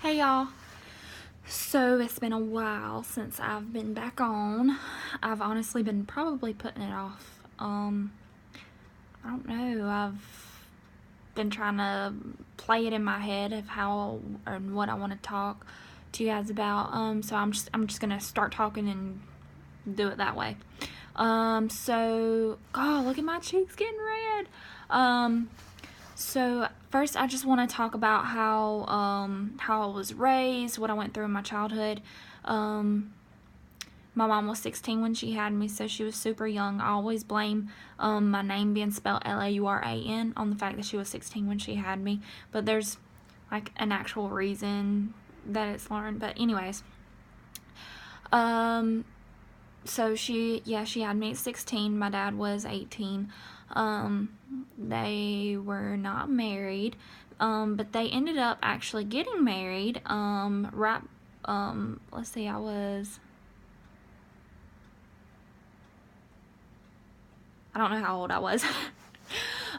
Hey y'all. So it's been a while since I've been back on. I've honestly been probably putting it off. I don't know. I've been trying to play it in my head of how and what I want to talk to you guys about. So I'm just gonna start talking and do it that way. God, look at my cheeks getting red. So first, I just want to talk about how I was raised, what I went through in my childhood. My mom was 16 when she had me, so she was super young. I always blame my name being spelled Lauran on the fact that she was 16 when she had me, but there's like an actual reason that it's learned. But anyways, so she had me at 16. My dad was 18. They were not married, but they ended up actually getting married. Let's see, I don't know how old I was.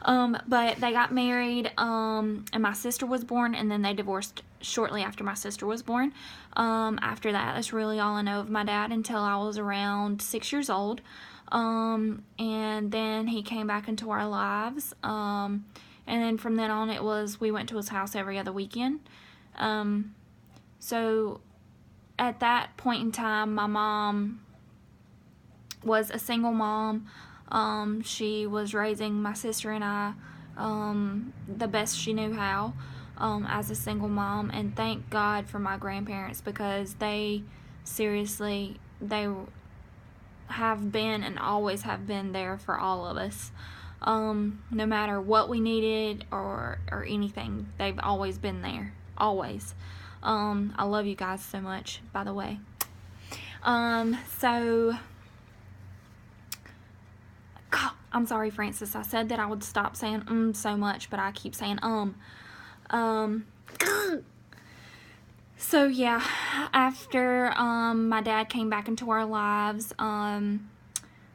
But they got married, and my sister was born, and then they divorced shortly after my sister was born. After that, that's really all I know of my dad until I was around 6 years old. And then he came back into our lives. And then from then on, we went to his house every other weekend. So at that point in time, my mom was a single mom. She was raising my sister and I the best she knew how, as a single mom, and thank God for my grandparents, because they have been and always have been there for all of us. No matter what we needed or anything, they've always been there. Always. I love you guys so much, by the way. I'm sorry, Francis. I said that I would stop saying so much, but I keep saying So yeah, after my dad came back into our lives,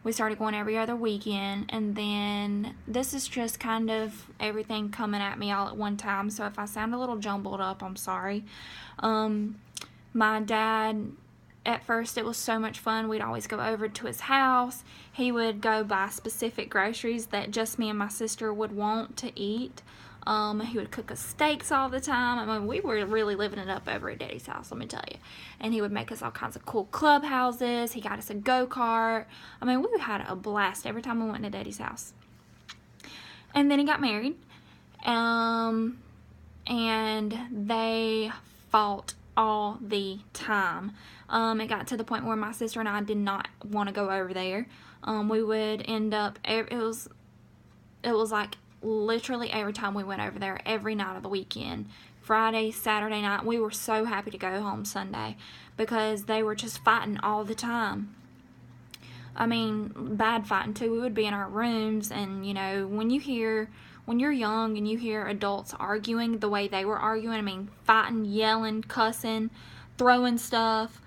we started going every other weekend, and then this is just kind of everything coming at me all at one time, so if I sound a little jumbled up, I'm sorry. My dad, at first, it was so much fun. We'd always go over to his house. He would go buy specific groceries that just me and my sister would want to eat. He would cook us steaks all the time. I mean, we were really living it up over at Daddy's house, let me tell you. And he would make us all kinds of cool clubhouses. He got us a go-kart. I mean, we had a blast every time we went to Daddy's house. And then he got married. And they fought all the time. It got to the point where my sister and I did not want to go over there. We would end up, it was like literally every time we went over there, every night of the weekend, Friday, Saturday night, we were so happy to go home Sunday, because they were just fighting all the time. I mean, bad fighting too. We would be in our rooms, and when you're young and you hear adults arguing the way they were arguing, I mean, fighting, yelling, cussing, throwing stuff,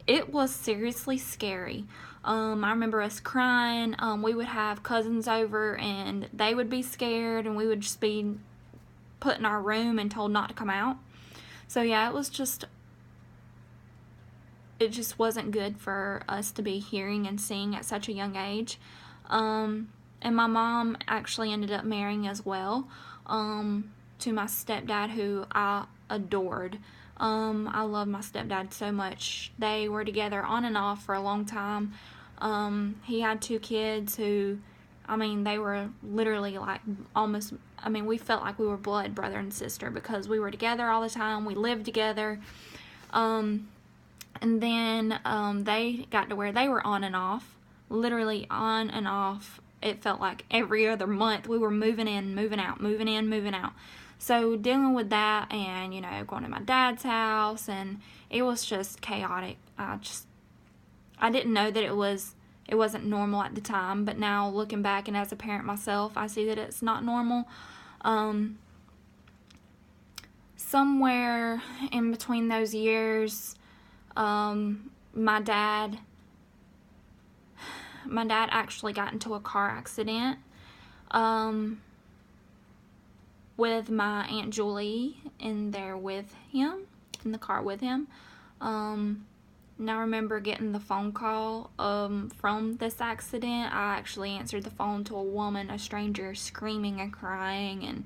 it was seriously scary. I remember us crying. We would have cousins over, and they would be scared, and we would just be put in our room and told not to come out. So yeah, it just wasn't good for us to be hearing and seeing at such a young age. And my mom actually ended up marrying as well, to my stepdad, who I adored. I love my stepdad so much. They were together on and off for a long time. He had 2 kids who, I mean, they were literally like almost, I mean, we felt like we were blood brother and sister, because we were together all the time. We lived together. And then they got to where they were on and off, literally on and off. It felt like every other month we were moving in, moving out, moving in, moving out. So dealing with that, and going to my dad's house, and it was just chaotic. I didn't know that it wasn't normal at the time, but now looking back, and as a parent myself, I see that it's not normal. Somewhere in between those years, my dad actually got into a car accident with my Aunt Julie in there with him. in the car with him. And I remember getting the phone call from this accident. I actually answered the phone to a woman, a stranger, screaming and crying and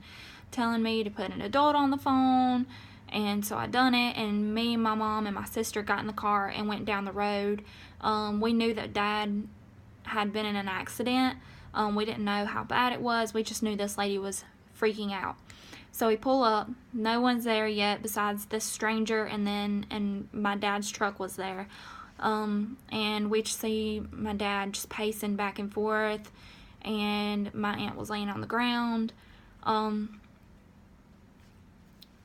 telling me to put an adult on the phone. And so I done it, and me and my mom and my sister got in the car and went down the road. We knew that Dad had been in an accident. We didn't know how bad it was. We just knew this lady was freaking out. So we pull up. No one's there yet besides this stranger, and my dad's truck was there. And we just see my dad just pacing back and forth, and my aunt was laying on the ground.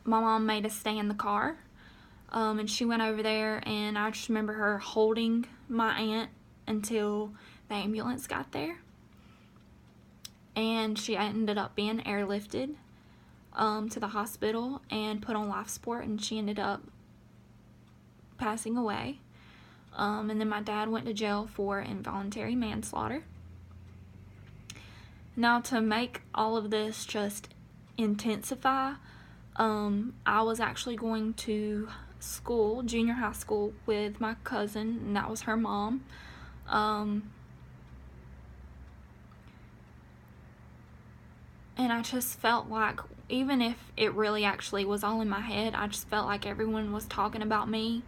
My mom made us stay in the car, and she went over there, and I just remember her holding my aunt until the ambulance got there. And she ended up being airlifted to the hospital and put on life support, and she ended up passing away. And then my dad went to jail for involuntary manslaughter. Now, to make all of this just intensify, I was actually going to school, junior high school, with my cousin, and that was her mom. And I just felt like, even if it really actually was all in my head, I just felt like everyone was talking about me,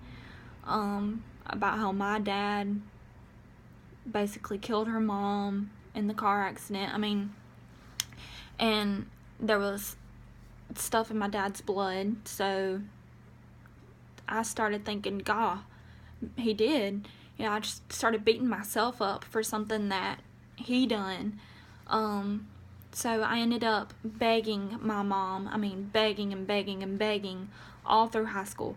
about how my dad basically killed her mom in the car accident. I mean, and there was stuff in my dad's blood, so I started thinking, God, he did. You know, I just started beating myself up for something that he done. So I ended up begging my mom, begging and begging and begging all through high school.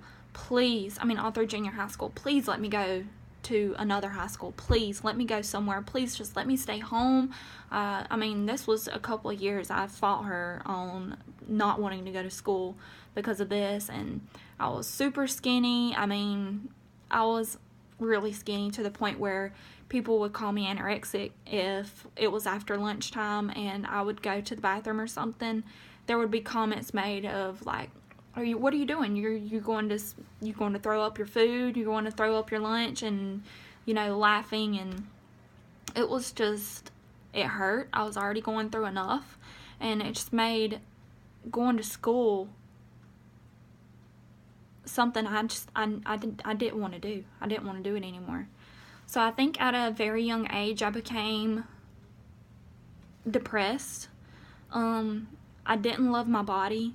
All through junior high school. Please let me go to another high school. Please let me go somewhere. Please just let me stay home. This was a couple of years I fought her on not wanting to go to school because of this, and I was super skinny. I was really skinny to the point where people would call me anorexic if it was after lunchtime and I would go to the bathroom or something. There would be comments made of like, what are you doing? You're going to throw up your food? You're going to throw up your lunch? And, laughing. And it was just, it hurt. I was already going through enough, and it just made going to school something I didn't want to do. I didn't want to do it anymore. So I think at a very young age I became depressed. I didn't love my body.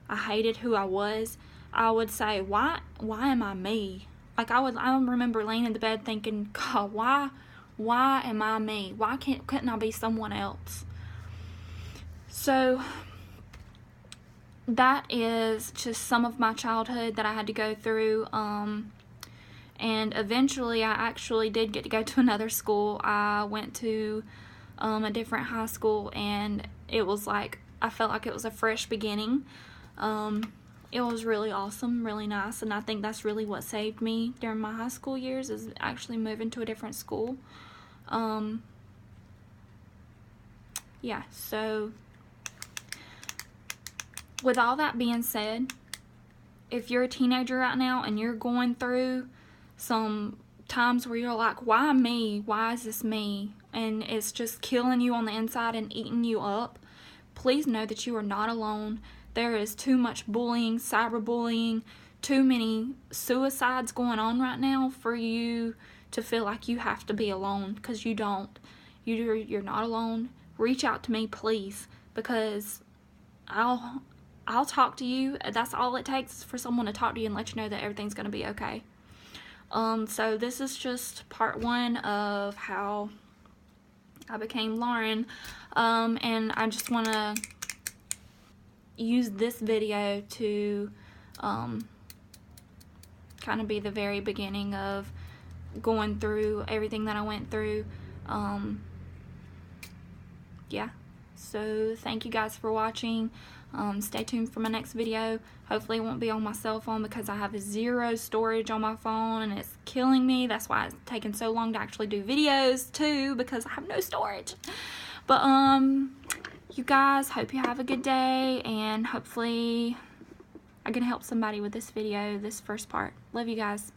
I hated who I was. I would say, why am I me? Like I remember laying in the bed thinking, God, why am I me? Why couldn't I be someone else? So that is just some of my childhood that I had to go through. And eventually I actually did get to go to another school. I went to a different high school, and it was like, I felt like it was a fresh beginning. It was really awesome, really nice, and I think that's really what saved me during my high school years, is actually moving to a different school. Yeah, so with all that being said, if you're a teenager right now and you're going through some times where you're like, why me? Why is this me? And it's just killing you on the inside and eating you up, please know that you are not alone. There is too much bullying, cyberbullying, too many suicides going on right now for you to feel like you have to be alone, because you don't. You're not alone. Reach out to me, please, because I'll talk to you. That's all it takes, for someone to talk to you and let you know that everything's going to be okay. So this is just part one of how I became Lauren, and I just want to use this video to kind of be the very beginning of going through everything that I went through. Yeah, so thank you guys for watching. Stay tuned for my next video. Hopefully it won't be on my cell phone, because I have 0 storage on my phone and it's killing me. That's why it's taken so long to actually do videos too, because I have no storage. But you guys, hope you have a good day, and hopefully I can help somebody with this video, this first part. Love you guys.